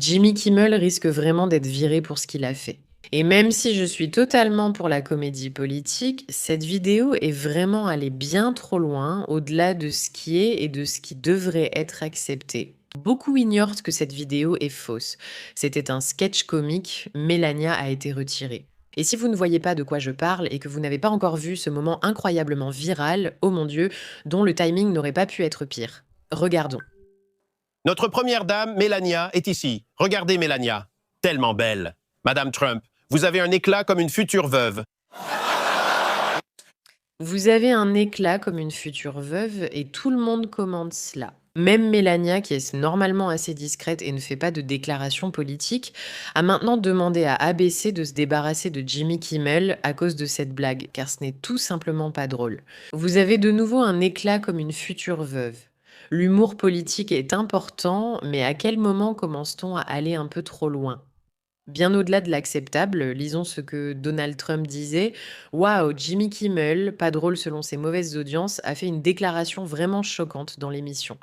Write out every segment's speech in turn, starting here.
Jimmy Kimmel risque vraiment d'être viré pour ce qu'il a fait. Et même si je suis totalement pour la comédie politique, cette vidéo est vraiment allée bien trop loin, au-delà de ce qui est et de ce qui devrait être accepté. Beaucoup ignorent que cette vidéo est fausse. C'était un sketch comique, Melania a été retirée. Et si vous ne voyez pas de quoi je parle et que vous n'avez pas encore vu ce moment incroyablement viral, oh mon Dieu, dont le timing n'aurait pas pu être pire. Regardons. Notre première dame, Melania, est ici. Regardez Melania. Tellement belle. Madame Trump, vous avez un éclat comme une future veuve. Vous avez un éclat comme une future veuve et tout le monde commande cela. Même Melania, qui est normalement assez discrète et ne fait pas de déclarations politiques, a maintenant demandé à ABC de se débarrasser de Jimmy Kimmel à cause de cette blague, car ce n'est tout simplement pas drôle. Vous avez de nouveau un éclat comme une future veuve. L'humour politique est important, mais à quel moment commence-t-on à aller un peu trop loin? Bien au-delà de l'acceptable, lisons ce que Donald Trump disait. Waouh, Jimmy Kimmel, pas drôle selon ses mauvaises audiences, a fait une déclaration vraiment choquante dans l'émission.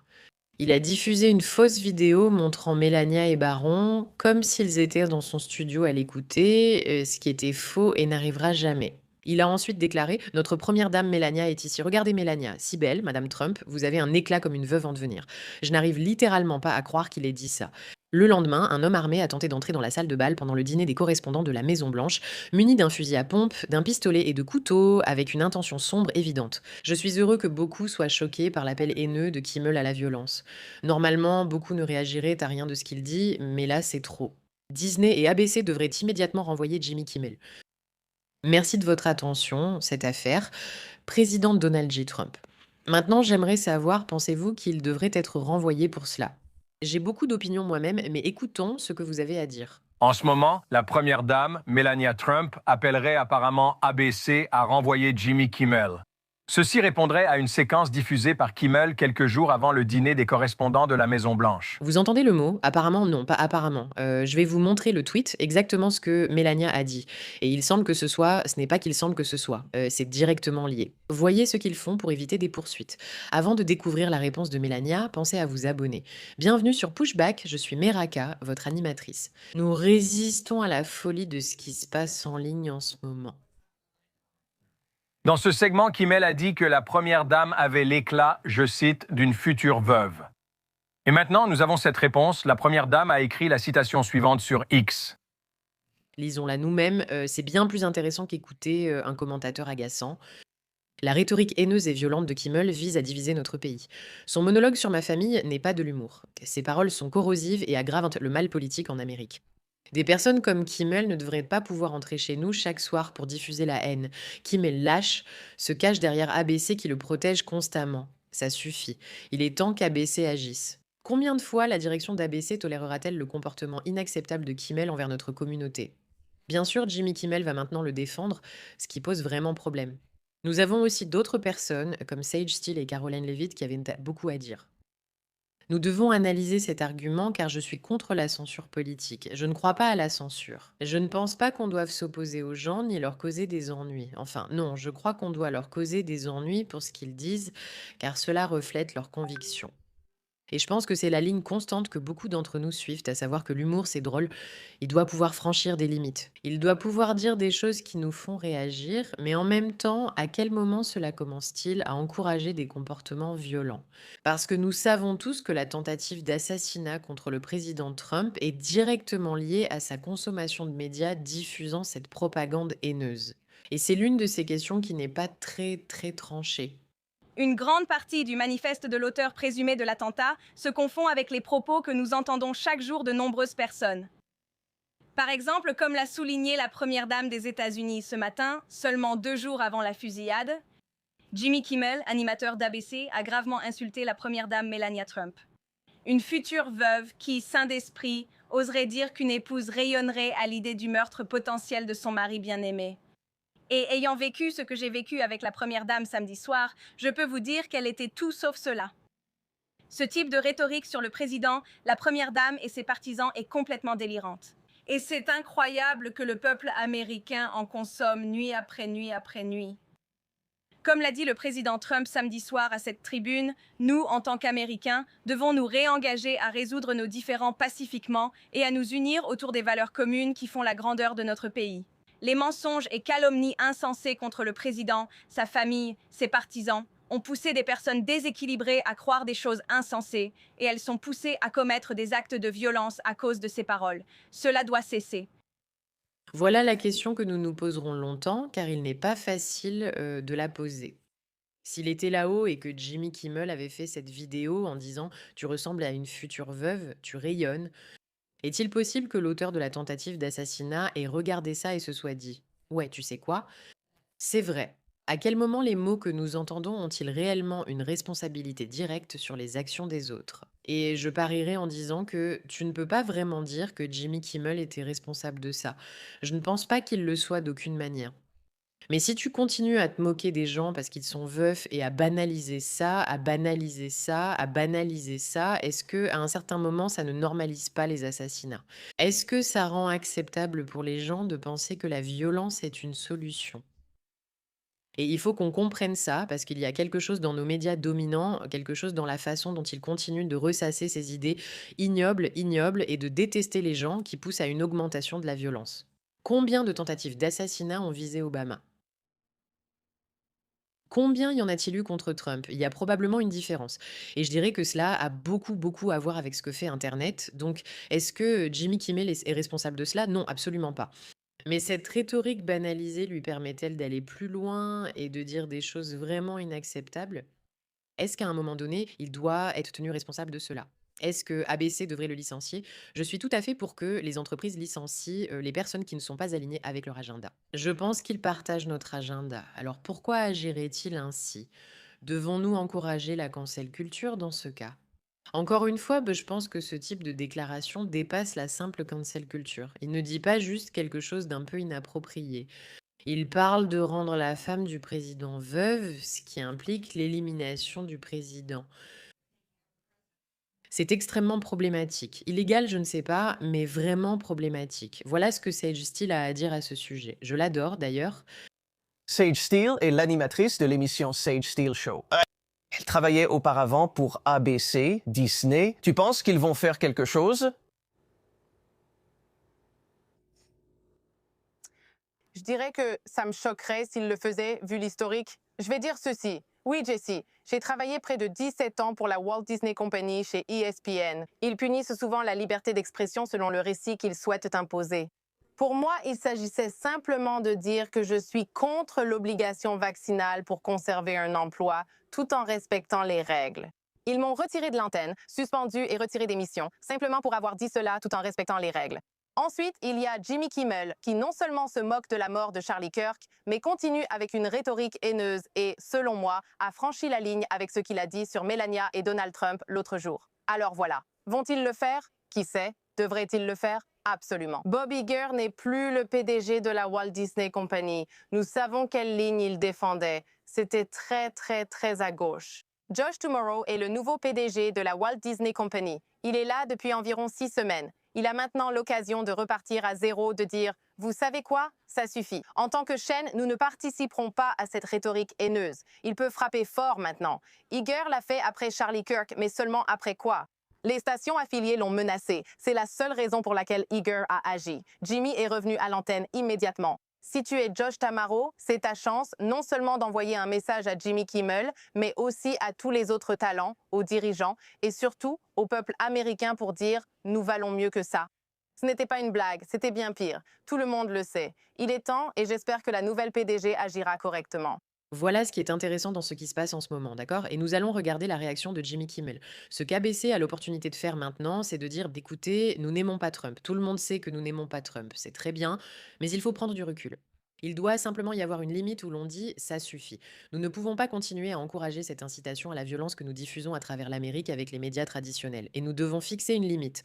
Il a diffusé une fausse vidéo montrant Melania et Baron comme s'ils étaient dans son studio à l'écouter, ce qui était faux et n'arrivera jamais. Il a ensuite déclaré: Notre première dame Melania est ici. Regardez Melania, si belle, Madame Trump, vous avez un éclat comme une veuve en devenir. Je n'arrive littéralement pas à croire qu'il ait dit ça. Le lendemain, un homme armé a tenté d'entrer dans la salle de bal pendant le dîner des correspondants de la Maison-Blanche, muni d'un fusil à pompe, d'un pistolet et de couteaux, avec une intention sombre évidente. Je suis heureux que beaucoup soient choqués par l'appel haineux de Kimmel à la violence. Normalement, beaucoup ne réagiraient à rien de ce qu'il dit, mais là, c'est trop. Disney et ABC devraient immédiatement renvoyer Jimmy Kimmel. Merci de votre attention, cette affaire. Président Donald J. Trump. Maintenant, j'aimerais savoir, pensez-vous qu'il devrait être renvoyé pour cela? J'ai beaucoup d'opinions moi-même, mais écoutons ce que vous avez à dire. En ce moment, la première dame, Melania Trump, appellerait apparemment ABC à renvoyer Jimmy Kimmel. Ceci répondrait à une séquence diffusée par Kimmel quelques jours avant le dîner des correspondants de la Maison-Blanche. Vous entendez le mot? Apparemment, non, pas apparemment. Je vais vous montrer le tweet, exactement ce que Melania a dit. Et il semble que ce n'est pas qu'il semble que ce soit, c'est directement lié. Voyez ce qu'ils font pour éviter des poursuites. Avant de découvrir la réponse de Melania, pensez à vous abonner. Bienvenue sur Pushback, je suis Meraka, votre animatrice. Nous résistons à la folie de ce qui se passe en ligne en ce moment. Dans ce segment, Kimmel a dit que la première dame avait l'éclat, je cite, d'une future veuve. Et maintenant, nous avons cette réponse. La première dame a écrit la citation suivante sur X. Lisons-la nous-mêmes, c'est bien plus intéressant qu'écouter un commentateur agaçant. La rhétorique haineuse et violente de Kimmel vise à diviser notre pays. Son monologue sur ma famille n'est pas de l'humour. Ses paroles sont corrosives et aggravent le mal politique en Amérique. Des personnes comme Kimmel ne devraient pas pouvoir entrer chez nous chaque soir pour diffuser la haine. Kimmel lâche, se cache derrière ABC qui le protège constamment. Ça suffit. Il est temps qu'ABC agisse. Combien de fois la direction d'ABC tolérera-t-elle le comportement inacceptable de Kimmel envers notre communauté? Bien sûr, Jimmy Kimmel va maintenant le défendre, ce qui pose vraiment problème. Nous avons aussi d'autres personnes, comme Sage Steele et Caroline Levitt, qui avaient beaucoup à dire. Nous devons analyser cet argument car je suis contre la censure politique. Je ne crois pas à la censure. Je ne pense pas qu'on doive s'opposer aux gens ni leur causer des ennuis. Enfin, non, je crois qu'on doit leur causer des ennuis pour ce qu'ils disent, car cela reflète leurs convictions. Et je pense que c'est la ligne constante que beaucoup d'entre nous suivent, à savoir que l'humour, c'est drôle, il doit pouvoir franchir des limites. Il doit pouvoir dire des choses qui nous font réagir, mais en même temps, à quel moment cela commence-t-il à encourager des comportements violents? Parce que nous savons tous que la tentative d'assassinat contre le président Trump est directement liée à sa consommation de médias diffusant cette propagande haineuse. Et c'est l'une de ces questions qui n'est pas très tranchée. Une grande partie du manifeste de l'auteur présumé de l'attentat se confond avec les propos que nous entendons chaque jour de nombreuses personnes. Par exemple, comme l'a souligné la première dame des États-Unis ce matin, seulement 2 jours avant la fusillade, Jimmy Kimmel, animateur d'ABC, a gravement insulté la première dame Melania Trump. Une future veuve qui, sain d'esprit, oserait dire qu'une épouse rayonnerait à l'idée du meurtre potentiel de son mari bien-aimé. Et ayant vécu ce que j'ai vécu avec la première dame samedi soir, je peux vous dire qu'elle était tout sauf cela. Ce type de rhétorique sur le président, la première dame et ses partisans est complètement délirante. Et c'est incroyable que le peuple américain en consomme nuit après nuit après nuit. Comme l'a dit le président Trump samedi soir à cette tribune, nous, en tant qu'Américains, devons nous réengager à résoudre nos différends pacifiquement et à nous unir autour des valeurs communes qui font la grandeur de notre pays. Les mensonges et calomnies insensées contre le président, sa famille, ses partisans, ont poussé des personnes déséquilibrées à croire des choses insensées et elles sont poussées à commettre des actes de violence à cause de ces paroles. Cela doit cesser. Voilà la question que nous nous poserons longtemps, car il n'est pas facile de la poser. S'il était là-haut et que Jimmy Kimmel avait fait cette vidéo en disant «Tu ressembles à une future veuve, tu rayonnes», est-il possible que l'auteur de la tentative d'assassinat ait regardé ça et se soit dit «Ouais, tu sais quoi? C'est vrai. À quel moment les mots que nous entendons ont-ils réellement une responsabilité directe sur les actions des autres?» Et je parierais en disant que tu ne peux pas vraiment dire que Jimmy Kimmel était responsable de ça. Je ne pense pas qu'il le soit d'aucune manière. Mais si tu continues à te moquer des gens parce qu'ils sont veufs et à banaliser ça, à banaliser ça, à banaliser ça, est-ce que à un certain moment, ça ne normalise pas les assassinats? Est-ce que ça rend acceptable pour les gens de penser que la violence est une solution? Et il faut qu'on comprenne ça parce qu'il y a quelque chose dans nos médias dominants, quelque chose dans la façon dont ils continuent de ressasser ces idées ignobles et de détester les gens qui poussent à une augmentation de la violence. Combien de tentatives d'assassinat ont visé Obama? Combien y en a-t-il eu contre Trump? Il y a probablement une différence. Et je dirais que cela a beaucoup, beaucoup à voir avec ce que fait Internet. Donc, est-ce que Jimmy Kimmel est responsable de cela? Non, absolument pas. Mais cette rhétorique banalisée lui permet-elle d'aller plus loin et de dire des choses vraiment inacceptables? Est-ce qu'à un moment donné, il doit être tenu responsable de cela? Est-ce que ABC devrait le licencier? Je suis tout à fait pour que les entreprises licencient les personnes qui ne sont pas alignées avec leur agenda. Je pense qu'ils partagent notre agenda. Alors pourquoi agirait-il ainsi? Devons-nous encourager la cancel culture dans ce cas? Encore une fois, je pense que ce type de déclaration dépasse la simple cancel culture. Il ne dit pas juste quelque chose d'un peu inapproprié. Il parle de rendre la femme du président veuve, ce qui implique l'élimination du président. C'est extrêmement problématique. Illégal, je ne sais pas, mais vraiment problématique. Voilà ce que Sage Steele a à dire à ce sujet. Je l'adore d'ailleurs. Sage Steele est l'animatrice de l'émission Sage Steele Show. Elle travaillait auparavant pour ABC, Disney. Tu penses qu'ils vont faire quelque chose? Je dirais que ça me choquerait s'il le faisait, vu l'historique. Je vais dire ceci. Oui, Jessie, j'ai travaillé près de 17 ans pour la Walt Disney Company chez ESPN. Ils punissent souvent la liberté d'expression selon le récit qu'ils souhaitent imposer. Pour moi, il s'agissait simplement de dire que je suis contre l'obligation vaccinale pour conserver un emploi, tout en respectant les règles. Ils m'ont retiré de l'antenne, suspendu et retiré d'émission, simplement pour avoir dit cela tout en respectant les règles. Ensuite, il y a Jimmy Kimmel, qui non seulement se moque de la mort de Charlie Kirk, mais continue avec une rhétorique haineuse et, selon moi, a franchi la ligne avec ce qu'il a dit sur Melania et Donald Trump l'autre jour. Alors voilà. Vont-ils le faire? Qui sait? Devraient-ils le faire? Absolument. Bob Iger n'est plus le PDG de la Walt Disney Company. Nous savons quelle ligne il défendait. C'était très à gauche. Josh Tomorrow est le nouveau PDG de la Walt Disney Company. Il est là depuis environ 6 semaines. Il a maintenant l'occasion de repartir à zéro, de dire « Vous savez quoi? Ça suffit. En tant que chaîne, nous ne participerons pas à cette rhétorique haineuse. Il peut frapper fort maintenant. Iger l'a fait après Charlie Kirk, mais seulement après quoi? Les stations affiliées l'ont menacé. C'est la seule raison pour laquelle Iger a agi. Jimmy est revenu à l'antenne immédiatement. Si tu es Josh Tamaro, c'est ta chance non seulement d'envoyer un message à Jimmy Kimmel, mais aussi à tous les autres talents, aux dirigeants et surtout au peuple américain pour dire « Nous valons mieux que ça ». Ce n'était pas une blague, c'était bien pire. Tout le monde le sait. Il est temps et j'espère que la nouvelle PDG agira correctement. Voilà ce qui est intéressant dans ce qui se passe en ce moment, d'accord? Et nous allons regarder la réaction de Jimmy Kimmel. Ce qu'ABC a l'opportunité de faire maintenant, c'est de dire d'écouter, nous n'aimons pas Trump. Tout le monde sait que nous n'aimons pas Trump, c'est très bien, mais il faut prendre du recul. Il doit simplement y avoir une limite où l'on dit ça suffit. Nous ne pouvons pas continuer à encourager cette incitation à la violence que nous diffusons à travers l'Amérique avec les médias traditionnels. Et nous devons fixer une limite.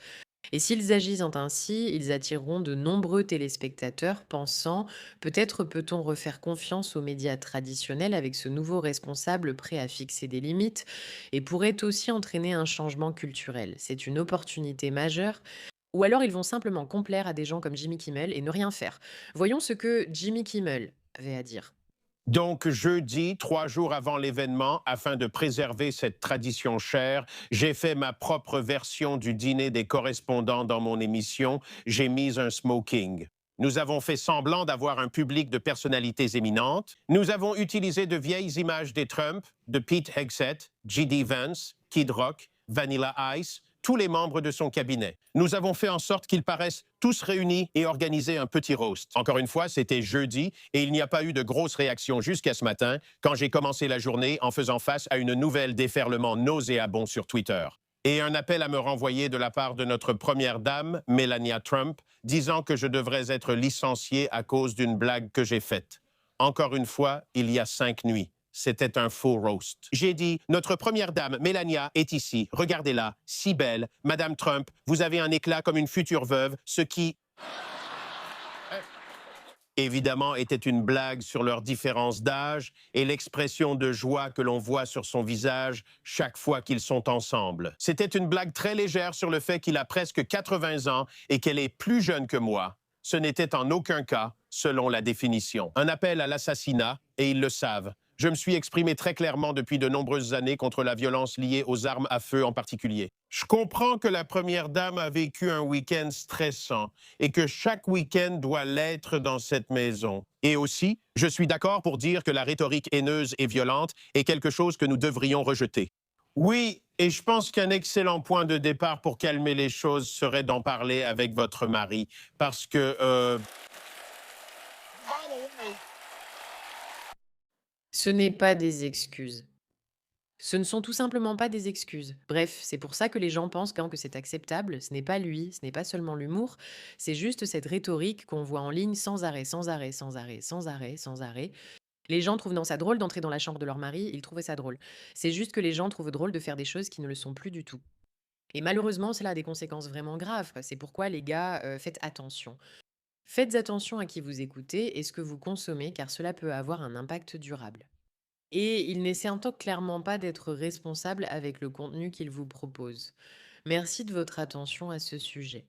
Et s'ils agissent ainsi, ils attireront de nombreux téléspectateurs pensant peut-être peut-on refaire confiance aux médias traditionnels avec ce nouveau responsable prêt à fixer des limites et pourrait aussi entraîner un changement culturel. C'est une opportunité majeure. Ou alors ils vont simplement complaire à des gens comme Jimmy Kimmel et ne rien faire. Voyons ce que Jimmy Kimmel avait à dire. Donc, jeudi, 3 jours avant l'événement, afin de préserver cette tradition chère, j'ai fait ma propre version du dîner des correspondants dans mon émission. J'ai mis un smoking. Nous avons fait semblant d'avoir un public de personnalités éminentes. Nous avons utilisé de vieilles images des Trump, de Pete Hegseth, J.D. Vance, Kid Rock, Vanilla Ice, tous les membres de son cabinet. Nous avons fait en sorte qu'ils paraissent tous réunis et organisé un petit roast. Encore une fois, c'était jeudi et il n'y a pas eu de grosses réactions jusqu'à ce matin quand j'ai commencé la journée en faisant face à une nouvelle déferlement nauséabond sur Twitter. Et un appel à me renvoyer de la part de notre première dame, Melania Trump, disant que je devrais être licenciée à cause d'une blague que j'ai faite. Encore une fois, il y a 5 nuits. C'était un faux roast. J'ai dit, notre première dame, Melania, est ici. Regardez-la, si belle. Madame Trump, vous avez un éclat comme une future veuve, ce qui, évidemment, était une blague sur leur différence d'âge et l'expression de joie que l'on voit sur son visage chaque fois qu'ils sont ensemble. C'était une blague très légère sur le fait qu'il a presque 80 ans et qu'elle est plus jeune que moi. Ce n'était en aucun cas, selon la définition, un appel à l'assassinat, et ils le savent. Je me suis exprimé très clairement depuis de nombreuses années contre la violence liée aux armes à feu en particulier. Je comprends que la première dame a vécu un week-end stressant et que chaque week-end doit l'être dans cette maison. Et aussi, je suis d'accord pour dire que la rhétorique haineuse et violente est quelque chose que nous devrions rejeter. Oui, et je pense qu'un excellent point de départ pour calmer les choses serait d'en parler avec votre mari, parce que... Ce n'est pas des excuses. Ce ne sont tout simplement pas des excuses. Bref, c'est pour ça que les gens pensent que c'est acceptable. Ce n'est pas lui, ce n'est pas seulement l'humour, c'est juste cette rhétorique qu'on voit en ligne sans arrêt, sans arrêt, sans arrêt, sans arrêt, sans arrêt. Les gens trouvent ça drôle d'entrer dans la chambre de leur mari, ils trouvaient ça drôle. C'est juste que les gens trouvent drôle de faire des choses qui ne le sont plus du tout. Et malheureusement, cela a des conséquences vraiment graves. C'est pourquoi, les gars, faites attention. Faites attention à qui vous écoutez et ce que vous consommez, car cela peut avoir un impact durable. Et il n'essaie clairement pas d'être responsable avec le contenu qu'il vous propose. Merci de votre attention à ce sujet.